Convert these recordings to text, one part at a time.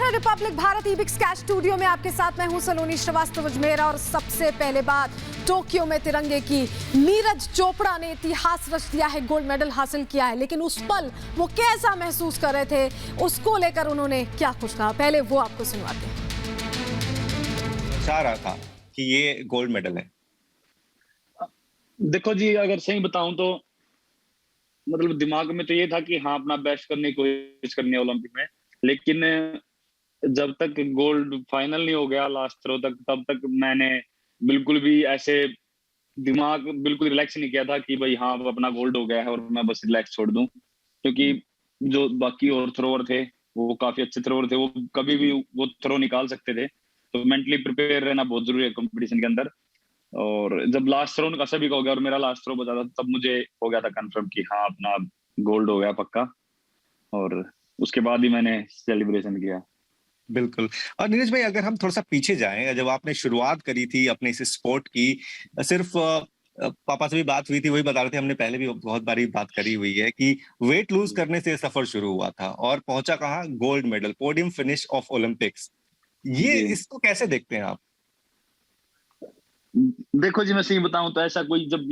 है Republic Bharat ईबिक्स cash studio में। आपके साथ मैं हूं सलोनी श्रीवास्तव अजमेर। और सबसे पहले बात टोक्यो में तिरंगे की। नीरज चोपड़ा ने इतिहास रच दिया है, गोल्ड मेडल हासिल किया है, लेकिन उस पल वो कैसा महसूस कर रहे थे, उसको लेकर उन्होंने क्या कुछ कहा, पहले वो आपको सुनवाते हैं। चाह रहा था कि ये गोल्ड मेडल है। देखो जी, अगर सही बताऊं तो मतलब दिमाग में तो ये था कि हाँ, अपना बेस्ट करने की कोशिश करनी है ओलंपिक में, लेकिन जब तक गोल्ड फाइनल नहीं हो गया लास्ट थ्रो तक, तब तक मैंने बिल्कुल भी ऐसे दिमाग बिल्कुल रिलैक्स नहीं किया था कि भाई हाँ, अब अपना गोल्ड हो गया है और मैं बस रिलैक्स छोड़ दूं। क्योंकि जो बाकी और थ्रोवर थे वो काफी अच्छे थ्रोवर थे, वो कभी भी वो थ्रो निकाल सकते थे। तो मेंटली प्रिपेयर रहना बहुत जरूरी है कंपटीशन के अंदर। और जब लास्ट थ्रो उनका सभी का हो गया और मेरा लास्ट थ्रो बचा था, तब मुझे हो गया था कंफर्म कि हाँ, अपना गोल्ड हो गया पक्का। और उसके बाद ही मैंने सेलिब्रेशन किया। बिल्कुल। और नीरज भाई, अगर हम थोड़ा सा पीछे जाएं, जब आपने शुरुआत करी थी अपने इस स्पोर्ट की, सिर्फ पापा से भी बात हुई थी, वही बता रहे थे, हमने पहले भी बहुत बारी बात करी हुई है कि वेट लूज करने से सफर शुरू हुआ था और पहुंचा कहाँ, gold medal, podium finish off Olympics. ये इसको कैसे देखते हैं आप? देखो जी, मैं सही बताऊं तो ऐसा कोई, जब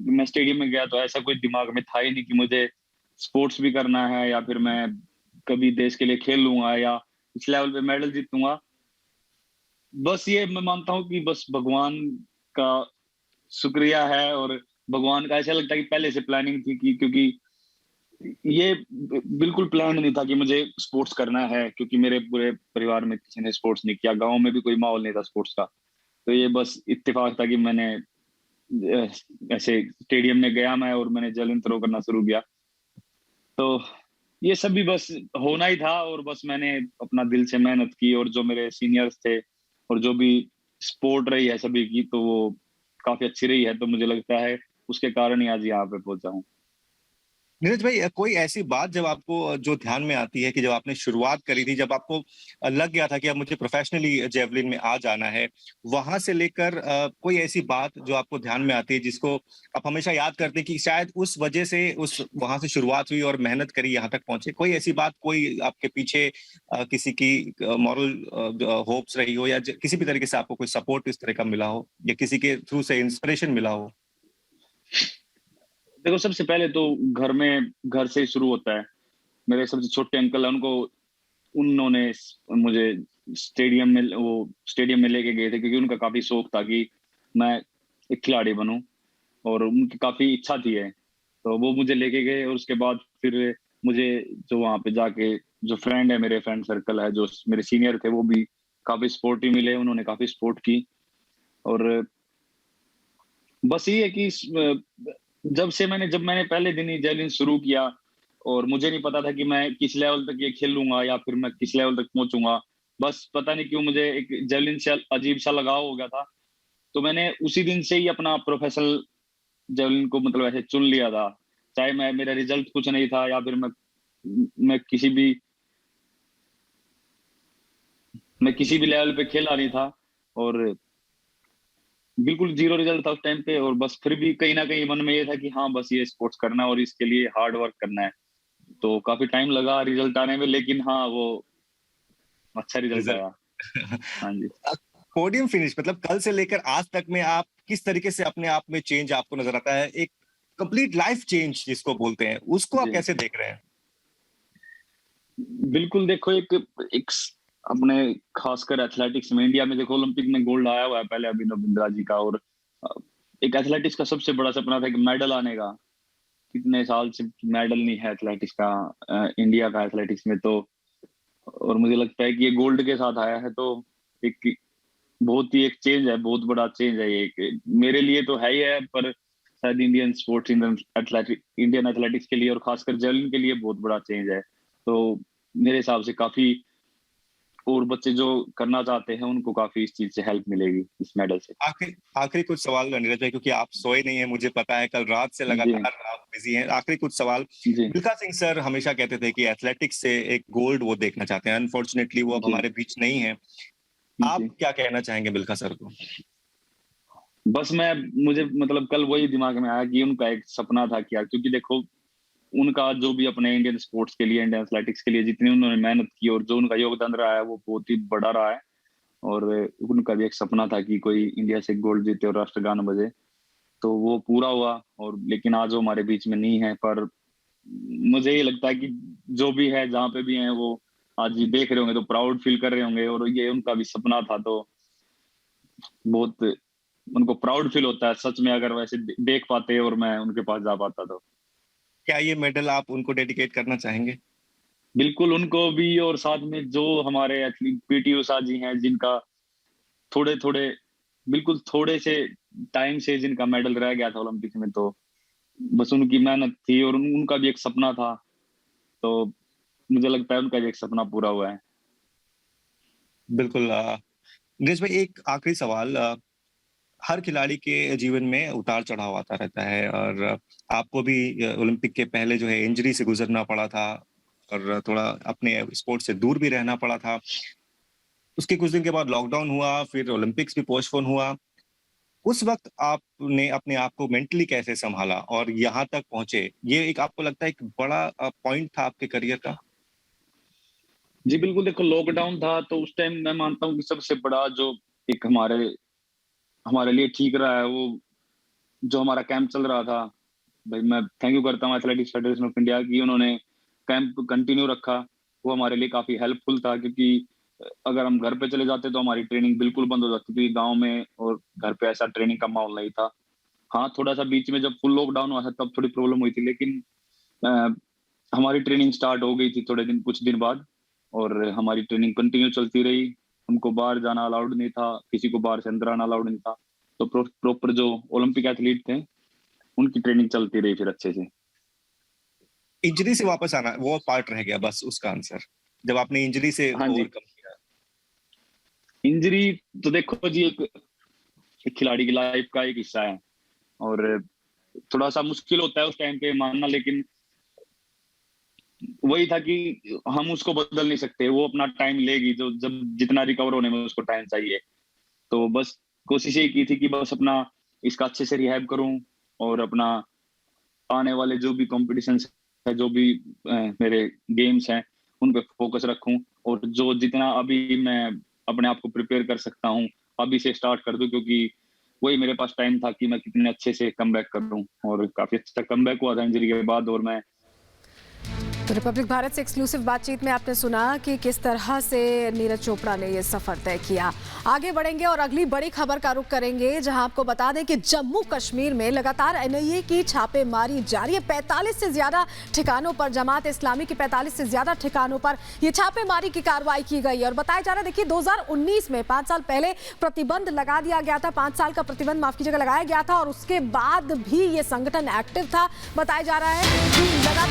मैं स्टेडियम में गया तो ऐसा कोई दिमाग में था ही नहीं कि मुझे स्पोर्ट्स भी करना है या फिर मैं कभी देश के लिए खेल लूंगा या इस लेवल पे मेडल जीतूंगा। बस ये मैं मानता हूँ कि बस भगवान का शुक्रिया है। और भगवान का ऐसा लगता है कि पहले से प्लानिंग थी कि, क्योंकि ये बिल्कुल प्लान नहीं था कि मुझे स्पोर्ट्स करना है, क्योंकि मेरे पूरे परिवार में किसी ने स्पोर्ट्स नहीं किया, गांव में भी कोई माहौल नहीं था स्पोर्ट्स का। तो ये बस इत्तेफाक था कि मैंने ऐसे स्टेडियम में गया मैं और मैंने जेवलिन थ्रो करना शुरू किया। तो ये सब भी बस होना ही था। और बस मैंने अपना दिल से मेहनत की, और जो मेरे सीनियर्स थे और जो भी सपोर्ट रही है सभी की, तो वो काफी अच्छी रही है। तो मुझे लगता है उसके कारण ही आज यहाँ पे पहुंचा हूँ। नीरज भाई, कोई ऐसी बात जब आपको जो ध्यान में आती है कि जब आपने शुरुआत करी थी, जब आपको लग गया था कि अब मुझे प्रोफेशनली जेवलिन में आ जाना है, वहां से लेकर कोई ऐसी बात जो आपको ध्यान में आती है जिसको आप हमेशा याद करते हैं कि शायद उस वजह से उस वहां से शुरुआत हुई और मेहनत करी यहाँ तक पहुंचे? कोई ऐसी बात, कोई आपके पीछे किसी की मॉरल होप्स रही हो, या किसी भी तरीके से आपको कोई सपोर्ट इस तरह का मिला हो, या किसी के थ्रू से इंस्पिरेशन मिला हो? देखो, सबसे पहले तो घर से ही शुरू होता है। मेरे सबसे छोटे अंकल है, उन्होंने मुझे स्टेडियम में लेके गए थे, क्योंकि उनका काफी शौक था कि मैं एक खिलाड़ी बनूं, और उनकी काफी इच्छा थी है। तो वो मुझे लेके गए, और उसके बाद फिर मुझे जो वहां पे जाके जो फ्रेंड है, मेरे फ्रेंड सर्कल है, जो मेरे सीनियर थे, वो भी काफी सपोर्टिव मिले, उन्होंने काफी सपोर्ट की। और बस ये है कि जब मैंने पहले दिन ही जेवलिन शुरू किया, और मुझे नहीं पता था कि मैं किस लेवल तक ये खेल लूंगा या फिर मैं किस लेवल तक पहुंचूंगा। बस पता नहीं क्यों मुझे एक जेवलिन से अजीब सा लगाव हो गया था। तो मैंने उसी दिन से ही अपना प्रोफेशनल जेवलिन को मतलब ऐसे चुन लिया था। चाहे मेरा रिजल्ट कुछ नहीं था, या फिर मैं किसी भी लेवल पे खेला नहीं था, और बिल्कुल जीरो रिजल्ट था उस टाइम पे। और बस फिर भी कहीं ना कहीं मन में ये था कि हाँ, बस ये स्पोर्ट्स करना है और इसके लिए हार्ड वर्क करना है। तो काफी टाइम लगा रिजल्ट आने में, लेकिन हाँ, वो अच्छा रिजल्ट आया। रिजल्ट हाँ जी। पोडियम फिनिश, मतलब कल से लेकर आज तक में आप किस तरीके से अपने आप में चेंज आपको नजर आता है? एक कंप्लीट लाइफ चेंज जिसको बोलते हैं, उसको आप जी, कैसे देख रहे हैं? बिल्कुल। देखो, एक अपने खासकर एथलेटिक्स में, इंडिया में देखो ओलंपिक में गोल्ड आया हुआ है पहले अभिनव बिंद्रा जी का। और अ, एक एथलेटिक्स का सबसे बड़ा सपना था कि मेडल आने का। कितने साल से मेडल नहीं है एथलेटिक्स का, इंडिया का एथलेटिक्स में। तो और मुझे लगता है कि ये गोल्ड के साथ आया है, तो एक बहुत ही एक चेंज है, बहुत बड़ा चेंज है ये। मेरे लिए तो है ही है, पर शायद इंडियन एथलेटिक्स के लिए और खासकर जेवलिन के लिए बहुत बड़ा चेंज है। तो मेरे हिसाब से काफी और बच्चे जो करना चाहते हैं उनको काफी इस चीज से हेल्प मिलेगी, इस मेडल से। आखिरी आखिरी कुछ सवाल नीरज भाई, क्योंकि आप सोए नहीं हैं, मुझे पता है, कल रात से जी लगातार आप बिजी हैं। आखिरी कुछ सवाल। जी मिल्खा सिंह सर हमेशा कहते थे कि एथलेटिक्स से एक गोल्ड वो देखना चाहते हैं। अनफॉर्चुनेटली वो अब जी हमारे बीच नहीं है। आप जी। क्या कहना चाहेंगे मिल्खा सर को? बस मुझे मतलब कल वही दिमाग में आया कि उनका एक सपना था क्या, क्योंकि देखो उनका जो भी अपने इंडियन स्पोर्ट्स के लिए, इंडियन एथलेटिक्स के लिए जितनी उन्होंने मेहनत की और जो उनका योगदान रहा है वो बहुत ही बड़ा रहा है। और उनका भी एक सपना था कि कोई इंडिया से गोल्ड जीते और राष्ट्रगान बजे, तो वो पूरा हुआ। और लेकिन आज वो हमारे बीच में नहीं है, पर मुझे ये लगता है कि जो भी है, जहाँ पे भी हैं, वो आज ये देख रहे होंगे तो प्राउड फील कर रहे होंगे, और ये उनका भी सपना था, तो बहुत उनको प्राउड फील होता है सच में, अगर वैसे देख पाते और मैं उनके पास जा पाता तो। क्या ये मेडल आप उनको डेडिकेट करना चाहेंगे? बिल्कुल, उनको भी, और साथ में जो हमारे एथलीट पीटी उषा जी हैं, जिनका बिल्कुल थोड़े से टाइम से जिनका मेडल रह गया था ओलंपिक में, तो बस उनकी मेहनत थी और उनका भी एक सपना था, तो मुझे लगता है उनका भी एक सपना पूरा हुआ है। बिल्कुल। नीरज भाई, एक आखिरी सवाल। हर खिलाड़ी के जीवन में उतार चढ़ाव आता रहता है, और आपको भी ओलंपिक के पहले जो है इंजरी से गुजरना पड़ा था और थोड़ा अपने स्पोर्ट से दूर भी रहना पड़ा था। उसके कुछ दिन के बाद लॉकडाउन हुआ, फिर ओलंपिक्स भी पोस्टपोन हुआ। उस वक्त आपने अपने आप को मेंटली कैसे संभाला और यहाँ तक पहुंचे? ये एक आपको लगता है एक बड़ा पॉइंट था आपके करियर का? जी बिल्कुल, देखो लॉकडाउन था तो उस टाइम मैं मानता हूँ कि सबसे बड़ा जो एक हमारे लिए ठीक रहा है, वो जो हमारा कैंप चल रहा था। भाई मैं थैंक यू करता हूँ एथलेटिक्स फेडरेशन ऑफ इंडिया की, उन्होंने कैंप कंटिन्यू रखा। वो हमारे लिए काफी हेल्पफुल था, क्योंकि अगर हम घर पे चले जाते तो हमारी ट्रेनिंग बिल्कुल बंद हो जाती थी गांव में, और घर पे ऐसा ट्रेनिंग का माहौल नहीं था। हाँ, थोड़ा सा बीच में जब फुल लॉकडाउन हुआ था तब थोड़ी प्रॉब्लम हुई थी, लेकिन हमारी ट्रेनिंग स्टार्ट हो गई थी कुछ दिन बाद, और हमारी ट्रेनिंग कंटिन्यू चलती रही। हमको बाहर जाना अलाउड नहीं था, किसी को बाहर से अंदर आना अलाउड नहीं था, तो प्रॉपर जो ओलंपिक एथलीट थे उनकी ट्रेनिंग चलती रही फिर अच्छे से। इंजरी से वापस आना वो पार्ट रह गया बस उसका आंसर, जब आपने इंजरी से हाँ जी, ओवरकम किया। इंजरी तो देखो जी, एक खिलाड़ी की लाइफ का एक हिस्सा है, और थोड़ा सा मुश्किल होता है उस टाइम पे मानना, लेकिन वही था कि हम उसको बदल नहीं सकते, वो अपना टाइम लेगी, जो जब जितना रिकवर होने में उसको टाइम चाहिए। तो बस कोशिश यही की थी कि बस अपना इसका अच्छे से रिहैब करूं, और अपना आने वाले जो भी कॉम्पिटिशन है, जो भी मेरे गेम्स हैं, उन पे फोकस रखूं, और जो जितना अभी मैं अपने आप को प्रिपेयर कर सकता हूं अभी से स्टार्ट कर दूं, क्योंकि वही मेरे पास टाइम था कि मैं कितने अच्छे से कमबैक करूं, और काफी अच्छा कमबैक हुआ था इंजरी के बाद। और मैं तो रिपब्लिक भारत से एक्सक्लूसिव बातचीत में आपने सुना कि किस तरह से नीरज चोपड़ा ने ये सफर तय किया। आगे बढ़ेंगे और अगली बड़ी खबर का रुख करेंगे, जहां आपको बता दें कि जम्मू कश्मीर में लगातार एनआईए की छापेमारी जारी है। 45 से ज्यादा ठिकानों पर, जमात इस्लामी के 45 से ज्यादा ठिकानों पर ये छापेमारी की कार्रवाई की गई है। और बताया जा रहा है, देखिए 2019 में 5 साल पहले प्रतिबंध लगा दिया गया था, 5 साल का प्रतिबंध माफ कीजिएगा लगाया गया था, और उसके बाद भी ये संगठन एक्टिव था। बताया जा रहा है कि लगातार